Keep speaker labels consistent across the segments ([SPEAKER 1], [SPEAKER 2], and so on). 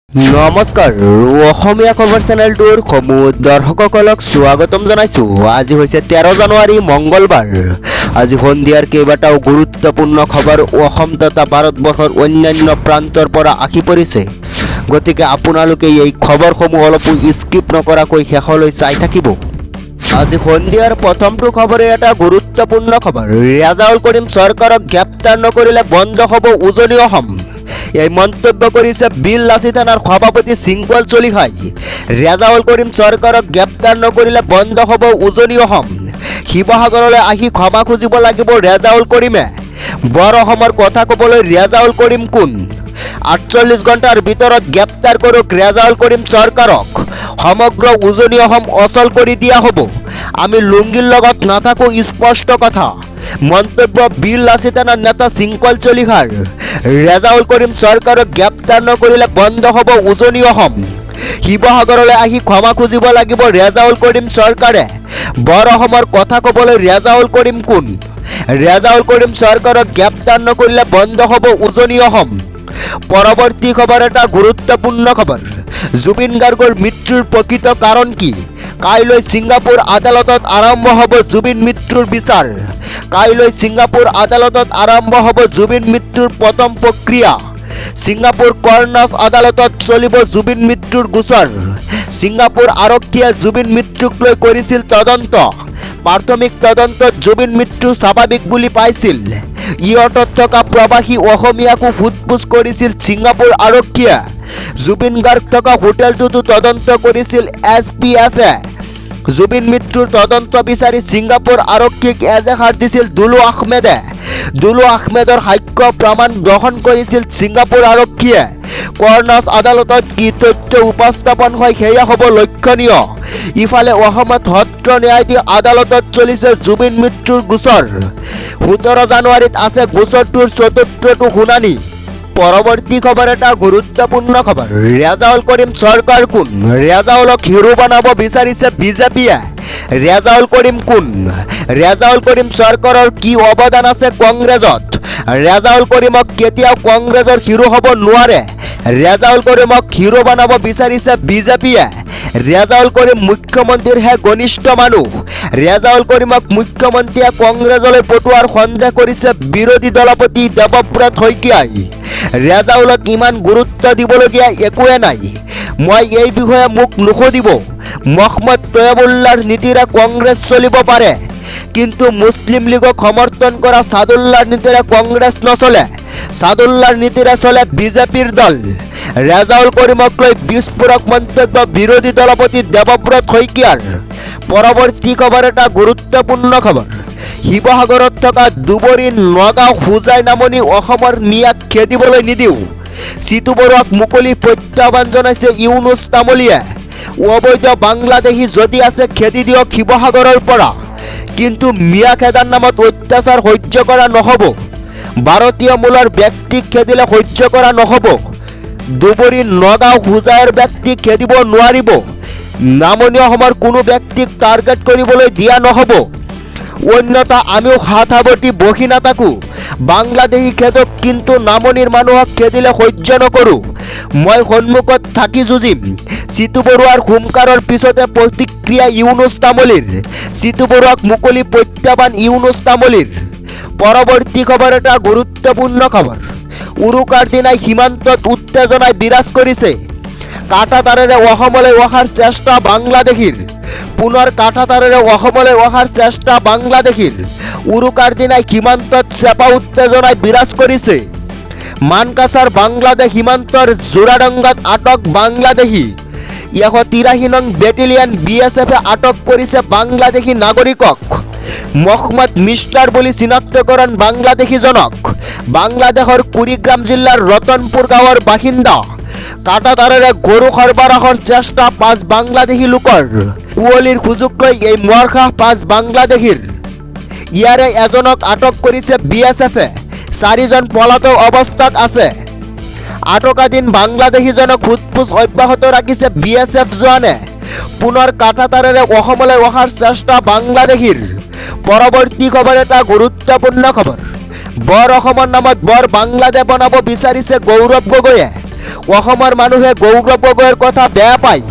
[SPEAKER 1] নমস্কাৰ অসমীয়া খবৰ চেনেলটোৰ সমূহ দৰ্শকসকলক স্বাগতম জনাইছোঁ। আজি হৈছে 13 জানুৱাৰী মঙ্গলবাৰ। আজি সন্ধিয়াৰ কেইবাটাও গুৰুত্বপূৰ্ণ খবৰ অসম তথা ভাৰতবৰ্ষৰ অন্যান্য প্ৰান্তৰ পৰা আহি পৰিছে, গতিকে আপোনালোকে এই খবৰসমূহ অলপো স্কিপ নকৰাকৈ শেষলৈ চাই থাকিব। আজি সন্ধিয়াৰ প্ৰথমটো খবৰে এটা গুৰুত্বপূৰ্ণ খবৰ। ৰেজাউল কৰিম চৰকাৰক গ্ৰেপ্তাৰ নকৰিলে বন্ধ হ'ব উজনি অসম। এই মন্তব্য কৰিছে বিললাচি থানাৰ সভাপতি চিংকল চলিহাই। ৰেজাউল কৰিম চৰকাৰক গ্ৰেপ্তাৰ নকৰিলে বন্ধ হ'ব উজনি অসম। শিৱসাগৰলৈ আহি ক্ষমা খুজিব লাগিব ৰেজাউল কৰিমে। বৰ অসমৰ কথা ক'বলৈ ৰেজাউল কৰিম কোন? 48 ঘণ্টাৰ ভিতৰত গ্ৰেপ্তাৰ কৰক ৰেজাউল কৰিম চৰকাৰক। সমগ্ৰ উজনি অসম অচল কৰি দিয়া হ'ব। আমি লুংগিৰ লগত নাথাকোঁ, স্পষ্ট কথা। মন্তব্য বিললাচি থানাৰ নেতা চিংকল চলিহাৰ। ৰেজাউল কৰিম চৰকাৰক গ্ৰেপ্তাৰ নকৰিলে বন্ধ হ'ব উজনি অসম। শিৱসাগৰলৈ আহি ক্ষমা খুজিব লাগিব ৰেজাউল কৰিম চৰকাৰে। বৰ অসমৰ কথা ক'বলৈ ৰেজাউল কৰিম কোন? ৰেজাউল কৰিম চৰকাৰক গ্ৰেপ্তাৰ নকৰিলে বন্ধ হ'ব উজনি অসম। পৰৱৰ্তী খবৰ এটা গুৰুত্বপূৰ্ণ খবৰ। জুবিন গাৰ্গৰ মৃত্যুৰ প্ৰকৃত কাৰণ কি? কাইলৈ ছিংগাপুৰ আদালতত আৰম্ভ হ'ব জুবিন মৃত্যুৰ বিচাৰ। কাইলৈ ছিংগাপুৰ আদালতত আৰম্ভ হ'ব জুবিন মৃত্যুৰ প্ৰথম প্ৰক্ৰিয়া। ছিংগাপুৰ কৰ্নাৰ্ছ আদালতত চলিব জুবিন মৃত্যুৰ গোচৰ। ছিংগাপুৰ আৰক্ষীয়ে জুবিন মৃত্যুক লৈ কৰিছিল তদন্ত। প্ৰাথমিক তদন্তত জুবিন মৃত্যু স্বাভাৱিক বুলি পাইছিল। ইয়টত থকা প্ৰৱাসী অসমীয়াকো সোধপোছ কৰিছিল ছিংগাপুৰ আৰক্ষীয়ে। জুবিন গাৰ্গ থকা হোটেলটোতো তদন্ত কৰিছিল SPF-এ। জুবিন মৃত্যুৰ তদন্ত বিচাৰি ছিংগাপুৰ আৰক্ষীক এজাহাৰ দিছিল দুলু আহমেদে। দুলু আহমেদৰ সাক্ষ্য প্ৰমাণ গ্ৰহণ কৰিছিল ছিংগাপুৰ আৰক্ষীয়ে। কৰ্নাৰ্ছ আদালতত কি তথ্য উপস্থাপন হয় সেয়া হ'ব লক্ষণীয়। ইফালে অসমত সত্ৰ ন্যায়াধীশ আদালতত চলিছে জুবিন মৃত্যুৰ গোচৰ। 17 জানুৱাৰীত আছে গোচৰটোৰ চতুৰ্থটো শুনানি। পৰৱৰ্তী খবৰ এটা গুৰুত্বপূৰ্ণ খবৰ। ৰেজাউল কৰিম চৰকাৰ কোন? ৰেজাউলক হিৰো বনাব বিচাৰিছে বিজেপিয়ে। ৰেজাউল কৰিম কোন? ৰেজাউল কৰিম চৰকাৰৰ কি অৱদান আছে কংগ্ৰেছত? ৰেজাউল কৰিমক কেতিয়াও কংগ্ৰেছৰ হিৰো হ'ব নোৱাৰে। ৰেজাউল কৰিমক হিৰো বনাব বিচাৰিছে বিজেপিয়ে। ৰেজাউল কৰিম মুখ্যমন্ত্ৰীৰহে ঘনিষ্ঠ মানুহ। ৰেজাউল কৰিমক মুখ্যমন্ত্ৰীয়ে কংগ্ৰেছলৈ পঠোৱাৰ সন্দেহ কৰিছে বিৰোধী দলপতি দেৱব্ৰত শইকীয়াই। ৰেজাউলক ইমান গুৰুত্ব দিবলগীয়া একোৱে নাই। মই এই বিষয়ে মোক নুসুধিব। মহম্মদ তৈয়বুল্লাৰ নীতিৰে কংগ্ৰেছ চলিব পাৰে, কিন্তু মুছলিম লীগক সমৰ্থন কৰা ছাদুল্লাৰ নীতিৰে কংগ্ৰেছ নচলে। ছাদুল্লাৰ নীতিৰে চলে বিজেপিৰ দল। ৰেজাউল কৰিমক লৈ বিস্ফোৰক মন্তব্য বিৰোধী দলপতি দেৱব্ৰত শইকীয়াৰ। পৰৱৰ্তী খবৰ এটা গুৰুত্বপূৰ্ণ খবৰ। শিৱসাগৰত থকা দুবৰি নগাঁও হোজাই নামনি অসমৰ মিয়াক খেদিবলৈ নিদিওঁ। চিতু বৰুৱাক মুকলি প্ৰত্যাহ্বান জনাইছে ইউনুছ তামুলীয়ে। অবৈধ বাংলাদেশী যদি আছে খেদি দিয়ক শিৱসাগৰৰ পৰা, কিন্তু মিয়া খেদাৰ নামত অত্যাচাৰ সহ্য কৰা নহ'ব। ভাৰতীয় মূলৰ ব্যক্তিক খেদিলে সহ্য কৰা নহ'ব। দুবৰি নগাঁও হোজাইৰ ব্যক্তিক খেদিব নোৱাৰিব। নামনি অসমৰ কোনো ব্যক্তিক টাৰ্গেট কৰিবলৈ দিয়া নহ'ব। অন্যথা আমিও হাত সাৱটি বহি নাথাকোঁ। বাংলাদেশী খেদক, কিন্তু নামনিৰ মানুহক খেদিলে সহ্য নকৰোঁ। মই সন্মুখত থাকি যুঁজিম। চিতু বৰুৱাৰ হুংকাৰৰ পিছতে প্ৰতিক্ৰিয়া ইউনুছ তামুলীৰ। চিতু বৰুৱাক মুকলি প্ৰত্যাহ্বান ইউনুছ তামুলীৰ। পৰৱৰ্তী খবৰ এটা গুৰুত্বপূৰ্ণ খবৰ। উৰুকাৰ দিনাই সীমান্তত উত্তেজনাই বিৰাজ কৰিছে। কাঁটাতাৰেৰে অসমলৈ অহাৰ চেষ্টা বাংলাদেশীৰ। পুনৰ কাঁটাতাৰেৰে অসমলৈ অহাৰ চেষ্টা বাংলাদেশীৰ। উৰুকাৰ দিনাই সীমান্তত চেপা উত্তেজনাই বিৰাজ কৰিছে। মানকাছাৰ বাংলাদেশ সীমান্তৰ জোৰাডাঙ্গাত আটক বাংলাদেশী। 183 নং বেটেলিয়ন BSF-এ আটক কৰিছে বাংলাদেশী নাগৰিকক। মহম্মদ মিষ্টাৰ বুলি চিনাক্তকৰণ বাংলাদেশীজনক। বাংলাদেশৰ কুৰিগ্ৰাম জিলাৰ ৰতনপুৰ গাঁৱৰ বাসিন্দা। কাঁটাতাৰেৰে গৰু সৰবৰাহৰ চেষ্টা 5 বাংলাদেশী লোকৰ। কুঁৱলীৰ সুযোগ লৈ এই মৰখাহ 5 বাংলাদেশীৰ। ইয়াৰে এজনক আটক কৰিছে BSF-এ। 4জন পলাতক অৱস্থাত আছে। আটকাধীন বাংলাদেশীজনক সোধপোছ অব্যাহত ৰাখিছে BSF জোৱানে। পুনৰ কাঁটাতাৰেৰে অসমলৈ অহাৰ চেষ্টা বাংলাদেশীৰ। পৰৱৰ্তী খবৰ এটা গুৰুত্বপূৰ্ণ খবৰ। বৰ অসমৰ নামত বৰ বাংলাদেশ বনাব বিচাৰিছে গৌৰৱ গগৈয়ে। অসমৰ মানুহে গৌৰৱ গগৈৰ কথা বেয়া পায়।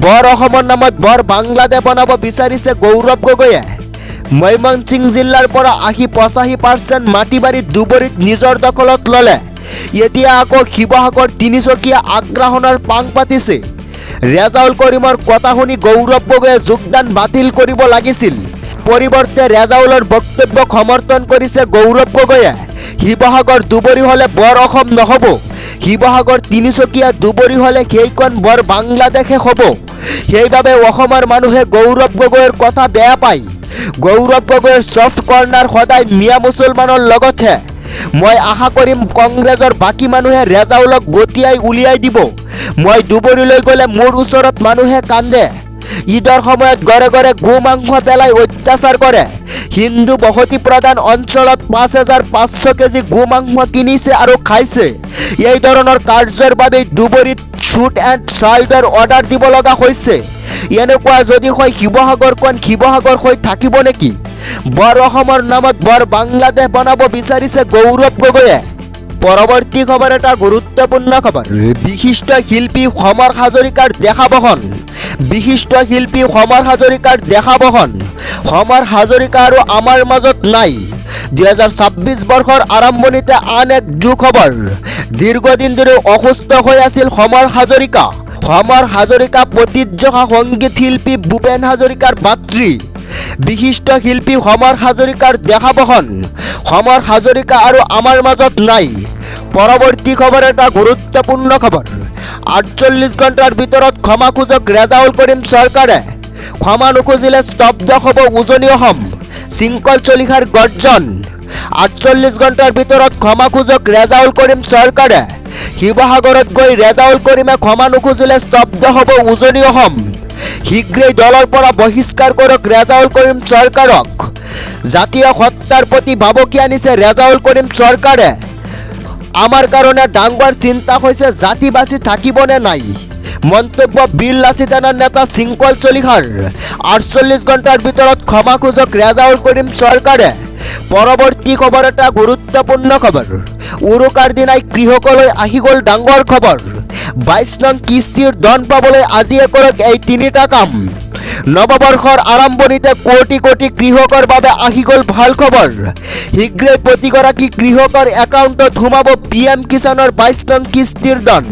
[SPEAKER 1] বৰ অসমৰ নামত বৰ বাংলাদেশ বনাব বিচাৰিছে গৌৰৱ গগৈয়ে। ময়মনসিং জিলাৰ পৰা ৮০-৮৫% মাটি বাৰী দুবৰীত নিজৰ দখলত ল'লে। এতিয়া আকৌ শিৱসাগৰ তিনিচুকীয়া আগ্ৰাসনৰ পাং পাতিছে। ৰেজাউল কৰিমৰ কথা শুনি গৌৰৱ গগৈয়ে যোগদান বাতিল কৰিব লাগিছিল। পৰিৱৰ্তে ৰেজাউলৰ বক্তব্যক সমৰ্থন কৰিছে গৌৰৱ গগৈয়ে। শিৱসাগৰ দুবৰী হ'লে বৰ অসম নহ'ব। শিৱসাগৰ তিনিচুকীয়া দুবৰী হ'লে সেইখন বৰ বাংলাদেশে হ'ব। সেইবাবে অসমৰ মানুহে গৌৰৱ গগৈৰ কথা বেয়া পায়। গৌৰৱ গগৈৰ ছফ্ট কৰ্ণাৰ সদায় মিয়া মুছলমানৰ লগতহে। মই আশা কৰিম কংগ্ৰেছৰ বাকী মানুহে ৰেজাউলক গতিয়াই উলিয়াই দিব। মই দুবৰীলৈ গ'লে মোৰ ওচৰত মানুহে কান্দে। ঈদৰ সময়ত ঘৰে ঘৰে গো মাংস পেলাই অত্যাচাৰ কৰে। হিন্দু বসতি প্ৰধান অঞ্চলত ৫,৫০০ কেজি গো মাংস কিনিছে আৰু খাইছে। এই ধৰণৰ কাৰ্যৰ বাবে দুবৰীত শ্বুট এণ্ড ছাইডৰ অৰ্ডাৰ দিব লগা হৈছে। এনেকুৱা যদি হয় শিৱসাগৰখন শিৱসাগৰ হৈ থাকিব নেকি? বৰ অসমৰ নামত বৰ বাংলাদেশ বনাব বিচাৰিছে গৌৰৱ গগৈয়ে। পৰৱৰ্তী খবৰ এটা গুৰুত্বপূৰ্ণ খবৰ। বিশিষ্ট শিল্পী সমৰ হাজৰিকাৰ দেহাৱসান। বিশিষ্ট শিল্পী সমৰ হাজৰিকাৰ দেহাৱসান। সমৰ হাজৰিকা আৰু আমাৰ মাজত নাই। ২০২৬ বৰ্ষৰ আৰম্ভণিতে আন এক দুখবৰ। দীৰ্ঘদিন ধৰি অসুস্থ হৈ আছিল সমৰ হাজৰিকা। সমৰ হাজৰিকা প্ৰতীতযশা সংগীত শিল্পী ভূপেন হাজৰিকাৰ ভাতৃ। বিশিষ্ট শিল্পী সমৰ হাজৰিকাৰ দেহাৱসান। সমৰ হাজৰিকা আৰু আমাৰ মাজত নাই। পৰৱৰ্তী খবৰ এটা গুৰুত্বপূৰ্ণ খবৰ। ৪৮ ঘণ্টাৰ ভিতৰত ক্ষমা খোজক ৰেজাউল কৰিম চৰকাৰে। ক্ষমা নুখুজিলে স্তব্ধ হ'ব উজনি অসম। শৃংখল চলিহাৰ গৰ্জন। ৪৮ ঘণ্টাৰ ভিতৰত ক্ষমা খোজক ৰেজাউল কৰিম চৰকাৰে। শিৱসাগৰত গৈ ৰেজাউল কৰিমে ক্ষমা নুখুজিলে স্তব্ধ হ'ব উজনি অসম। শীঘ্ৰেই দলৰ পৰা বহিষ্কাৰ কৰক ৰেজাউল কৰিম চৰকাৰক। জাতীয় সত্তাৰ প্ৰতি ভাবুকি আনিছে ৰেজাউল কৰিম চৰকাৰে। আমাৰ কাৰণে ডাঙৰ চিন্তা হৈছে জাতি বাচি থাকিবনে নাই। মন্তব্য বীৰ লাচিতানৰ নেতা শৃংখল চলিহাৰ। ৪৮ ঘণ্টাৰ ভিতৰত ক্ষমা খোজক ৰেজাউল কৰিম চৰকাৰে। পৰৱৰ্তী খবৰ এটা গুৰুত্বপূৰ্ণ খবৰ। উৰুকাৰ দিনাই কৃষকলৈ আহি গ'ল ডাঙৰ খবৰ। ২২ নং কিস্তিৰ ধন পাবলৈ আজিয়ে কৰক এই তিনিটা কাম। নৱবৰ্ষৰ আৰম্ভণিতে কোটি কোটি কৃষকৰ বাবে আহি গ'ল ভাল খবৰ। শীঘ্ৰেই প্ৰতিগৰাকী কৃষকৰ একাউণ্টত সোমাব PM কিষাণৰ ২২ নং কিস্তিৰ ধন।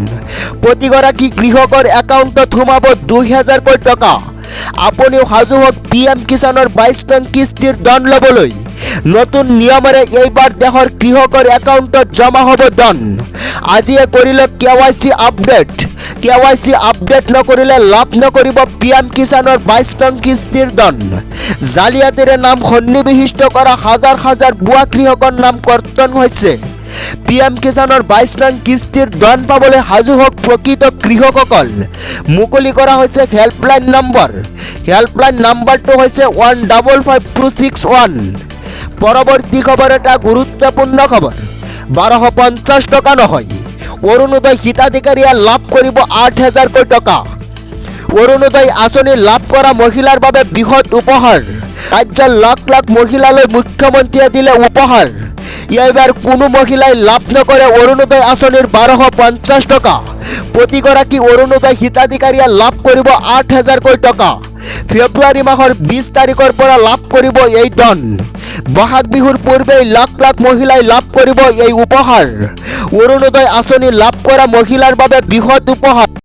[SPEAKER 1] প্ৰতিগৰাকী কৃষকৰ একাউণ্টত সোমাব ২,০০০ টকা। আপুনিও সাজু হওক PM কিষাণৰ ২২ নং কিস্তিৰ ধন ল'বলৈ। নতুন নিয়মেৰে এইবাৰ দেশৰ কৃষকৰ একাউণ্টত জমা হ'ব ধন। আজিয়ে কৰিলে KYC আপডেট। KYC আপডেট নকৰিলে লাভ নকৰিব PM কিষাণৰ ২২ নং কিস্তিৰ ধন। জালিয়াতিৰে নাম সন্নিৱিষ্ট কৰা হাজাৰ হাজাৰ ভুৱা কৃষকৰ নাম কৰ্তন হৈছে। PM কিষাণৰ ২২ নং কিস্তিৰ ধন পাবলৈ সাজু হওক প্ৰকৃত কৃষকসকল। মুকলি কৰা হৈছে হেল্পলাইন নম্বৰ। হেল্পলাইন নম্বৰটো হৈছে 155261। পৰৱৰ্তী খবৰ এটা গুৰুত্বপূৰ্ণ খবৰ। ১২৫০ টকা নহয়, অৰুণোদয় হিতাধিকাৰীয়ে লাভ কৰিব ৮,০০০ টকা। অৰুণোদয় আঁচনি লাভ কৰা মহিলাৰ বাবে বৃহৎ উপহাৰ। ৰাজ্যৰ লাখ লাখ মহিলালৈ মুখ্যমন্ত্ৰীয়ে দিলে উপহাৰ। এইবাৰ কোনো মহিলাই লাভ নকৰে অৰুণোদয় আঁচনিৰ ১২৫০ টকা। প্ৰতিগৰাকী অৰুণোদয় হিতাধিকাৰীয়ে লাভ কৰিব ৮,০০০ টকা। ফেব্ৰুৱাৰী মাহৰ ২০ তাৰিখৰ পৰা লাভ কৰিব এই ধন। বহাগ বিহুৰ পূৰ্বেই লাখ লাখ মহিলাই লাভ কৰিব এই উপহাৰ। অৰুণোদয় আঁচনি লাভ কৰা মহিলাৰ বাবে বৃহৎ উপহাৰ।